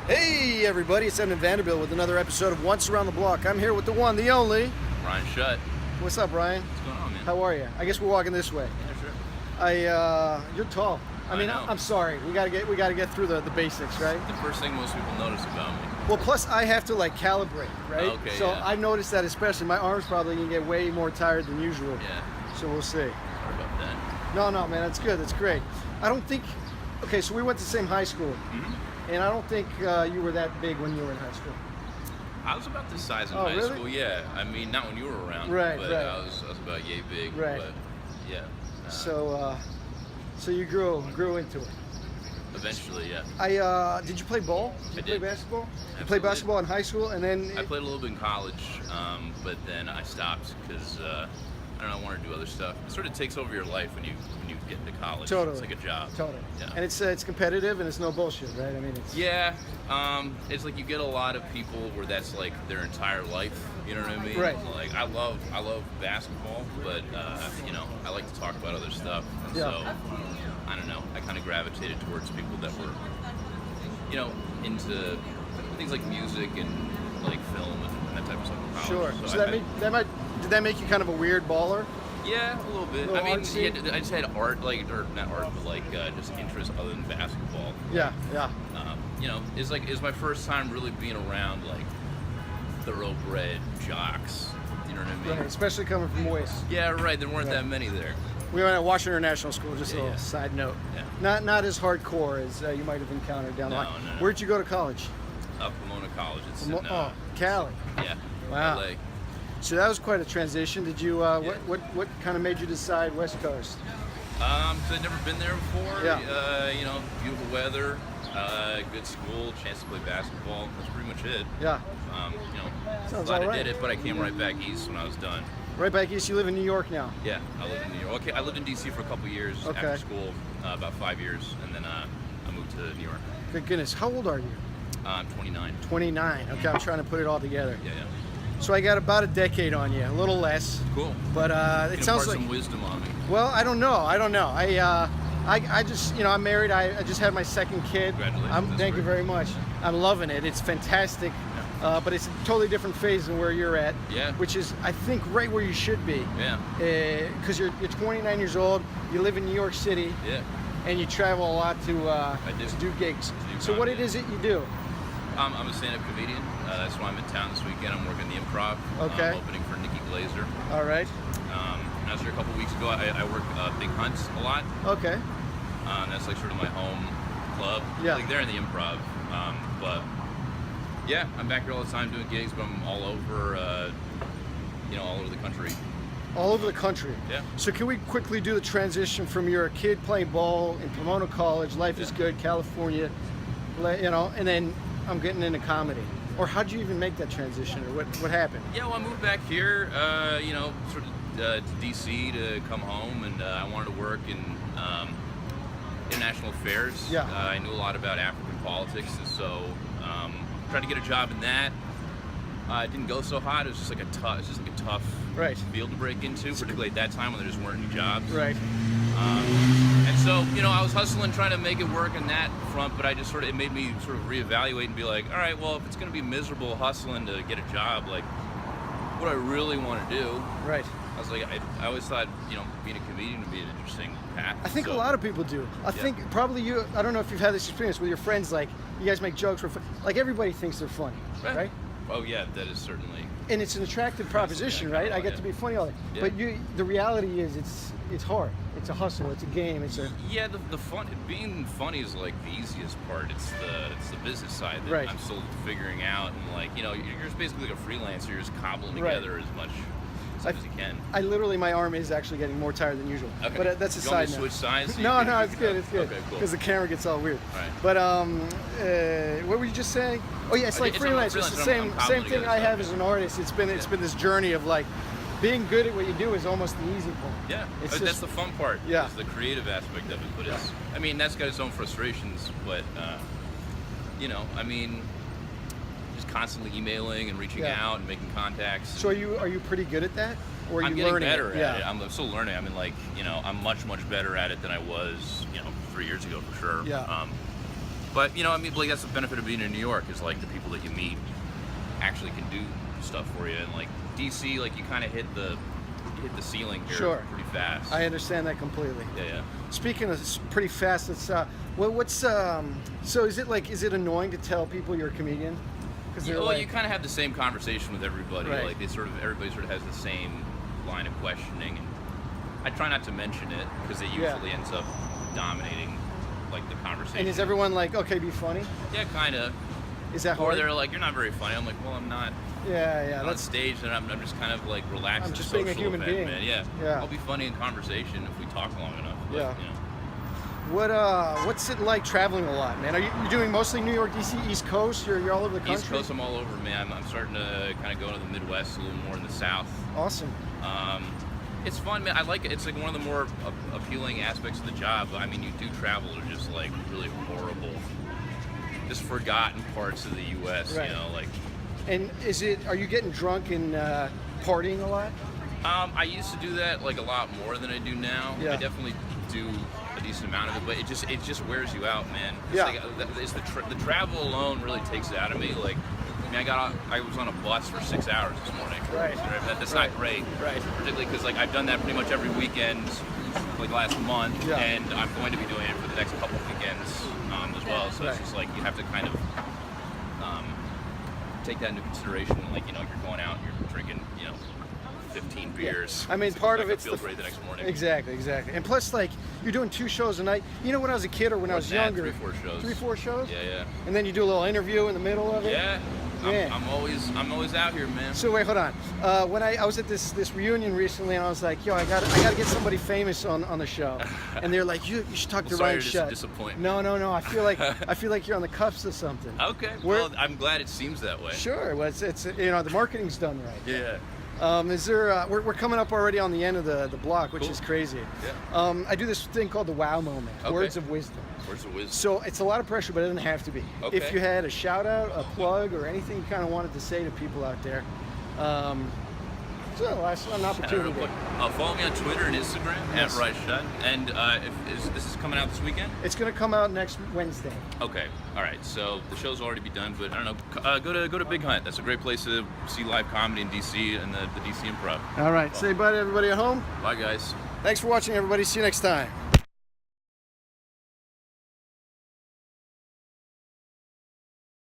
Hey everybody, it's Evan Vanderbilt with another episode of Once Around the Block. I'm here with the one, the only Ryan Schutt. What's up, Ryan? What's going on, man? How are you? I guess we're walking this way. Yeah, sure. You're tall. I mean, know. I'm sorry. We gotta get through the basics, right? The first thing most people notice about me. Well, plus I have to calibrate, right? Okay, so yeah. I've noticed that especially my arms probably gonna get way more tired than usual. Yeah. So we'll see. Sorry about that. No, man, that's good. That's great. I don't think. Okay, so we went to the same high school, and I don't think you were that big when you were in high school. I was about this size in Oh, high really? school, yeah. I mean, not when you were around, Right, but right. I was about yay big. Right. But yeah. So you grew into it. Eventually, yeah. Did you play ball? Did you play did. basketball? You played Absolutely. basketball in high school, and then I played a little bit in college, but then I stopped because I don't know, I wanted to do other stuff. It sort of takes over your life when you get into college. Totally. It's like a job. Totally. Yeah. And it's competitive and it's no bullshit, right? I mean, it's Yeah, it's like you get a lot of people where that's like their entire life. You know what I mean? Right. Like I love basketball, but I like to talk about other stuff. And Yeah. so I don't know. I kind of gravitated towards people that were, into things like music and like film and that type of stuff in college. sure. So did that make you kind of a weird baller? Yeah, a little bit. Little I mean, artsy? yeah, I just had art, or not art, but just interest other than basketball. Yeah. It's my first time really being around like thoroughbred jocks. You know what I mean? Right. Especially coming from Waste. Yeah, right. There weren't Right. that many there. We went at Washington International School. Just a Yeah, little yeah. side note. Yeah. Not as hardcore as you might have encountered down the No, line. no. Where'd you go to college? Pomona College. It's in, Cali. yeah. Wow. LA. So that was quite a transition. Did you? What kind of made you decide West Coast? So I'd never been there before. Yeah. Beautiful weather, good school, chance to play basketball. That's pretty much it. Yeah. Sounds Glad all I right. did it, but I came right back east when I was done. Right back east. You live in New York now. Yeah, I lived in New York. Okay, I lived in DC for a couple years Okay. after school, about 5 years, and then I moved to New York. Good goodness. How old are you? I'm 29. 29. Okay, I'm trying to put it all together. Yeah. So I got about a decade on you, a little less. Cool. But it sounds impart like. some wisdom on me. Well, I don't know. I just, I'm married. I just had my second kid. Congratulations. That's Thank you great. very much. I'm loving it. It's fantastic. But it's a totally different phase than where you're at. Yeah. Which is, I think, right where you should be. Yeah. Because you're 29 years old. You live in New York City. Yeah. And you travel a lot to do gigs. do So what comedy. it is that you do? I'm a stand-up comedian. That's why I'm in town this weekend. I'm working the Improv. Okay. I'm opening for Nikki Glazer. All right. I was here a couple weeks ago. I work Big Hunts a lot. Okay. That's like sort of my home club. Yeah. Like they're in the Improv. But yeah, I'm back here all the time doing gigs, but I'm all over, all over the country. All over the country. Yeah. So can we quickly do the transition from you're a kid playing ball in Pomona College, life is Yeah. good, California, and then I'm getting into comedy. Or how'd you even make that transition, or what happened? Yeah, well, I moved back here, to DC to come home, and I wanted to work in international affairs. Yeah. I knew a lot about African politics, and so tried to get a job in that. It didn't go so hot. It was just like a tough Right. field to break into, particularly at that time when there just weren't any jobs. Right. And so, I was hustling, trying to make it work on that front, but it made me sort of reevaluate and be like, all right, well, if it's going to be miserable hustling to get a job, like, what I really want to do, Right. I was like, I always thought, being a comedian would be an interesting path. I think a lot of people do. I think probably you, I don't know if you've had this experience with your friends, like, you guys make jokes for fun. Like, everybody thinks they're funny, right? Oh, yeah, that is certainly. And it's an attractive proposition, Yeah, right? I get yeah. to be funny all day. Yeah. But the reality is it's hard. It's a hustle. It's a game. It's a Yeah, the fun, being funny is like the easiest part. It's the business side that Right. I'm still figuring out, and like, you're just basically like a freelancer. You're just cobbling Right. together as much stuff as you can. I literally, my arm is actually getting more tired than usual. Okay. But that's a You want me side to note. switch sides? so you No, can- it's good. It's good. Okay, cool. Because the camera gets all weird. All right. But what were you just saying? Oh yeah, it's like It's freelance. It's the I'm same cobbling thing together I stuff, have as an artist. It's been this journey of like being good at what you do is almost the easy part. Yeah, It's that's just- the fun part. Yeah. Is the creative aspect of it. But that's got its own frustrations. But just constantly emailing and reaching Yeah. out and making contacts. So are you pretty good at that? Or are I'm you getting learning better it? at it. I'm still learning. I mean, I'm much better at it than I was, 3 years ago for sure. Yeah. But you know, I mean, like that's the benefit of being in New York is like the people that you meet actually can do stuff for you, and like DC, like you kind of hit the ceiling here Sure. pretty fast. I understand that completely. Yeah. Speaking of pretty fast, it's so is it annoying to tell people you're a comedian? Because Well, you kind of have the same conversation with everybody. Right. Like everybody sort of has the same line of questioning, and I try not to mention it because it usually ends up dominating like the conversation. And is everyone like, okay, be funny? Yeah, kind of. Is that hard? Or they're like, you're not very funny. I'm like, well, I'm not. Yeah. On stage, and I'm just kind of like relaxed. I'm just in a being a social human event, being. man. Yeah. I'll be funny in conversation if we talk long enough. But, Yeah. You know. What's it like traveling a lot, man? You're doing mostly New York, DC, East Coast? You're all over the country? East Coast, I'm all over, man. I'm starting to kind of go to the Midwest, a little more in the South. Awesome. It's fun, man. I like it. It's like one of the more appealing aspects of the job. I mean, you do travel to just like really horrible, just forgotten parts of the U.S. Right. You know, like. And are you getting drunk and partying a lot? I used to do that like a lot more than I do now. Yeah. I definitely do a decent amount of it, but it just wears you out, man. Yeah. It's the travel alone really takes it out of me. Like, I mean, I was on a bus for 6 hours this morning. Right. That's Right. not great. Right. Particularly because like I've done that pretty much every weekend, like last month, Yeah. and I'm going to be doing it for the next couple weekends as well. So it's just like you have to kind of take that into consideration. Like, you know, you're going out, and you're drinking, 15 beers. I mean, It's part like of I it's feel great the next morning. Exactly. And plus, like, you're doing 2 shows a night. You know, when I was a kid or when I was younger, 3-4 shows. 3-4 shows. Yeah. And then you do a little interview in the middle of it. Yeah. Man. I'm always out here, man. So wait, hold on. When I was at this reunion recently, and I was like, yo, I gotta get somebody famous on the show. And they're like, you should talk to Ryan Schutt. Disappoint. No. I feel like you're on the cuffs of something. Okay. Well, I'm glad it seems that way. Sure. Well, it's the marketing's done right. Yeah. Is there? We're coming up already on the end of the block, which Cool. is crazy. Yeah. I do this thing called the wow moment, Okay. words of wisdom. Words of wisdom. So it's a lot of pressure, but it doesn't have to be. Okay. If you had a shout out, a plug, or anything you kind of wanted to say to people out there, so that's an opportunity. Follow me on Twitter and Instagram Yes. at Ryan Schutt. And this is coming out this weekend? It's going to come out next Wednesday. Okay. All right. So the show's already be done, but I don't know. Go to Big Hunt. That's a great place to see live comedy in DC and the DC Improv. All right. Say bye to everybody at home. Bye, guys. Thanks for watching, everybody. See you next time.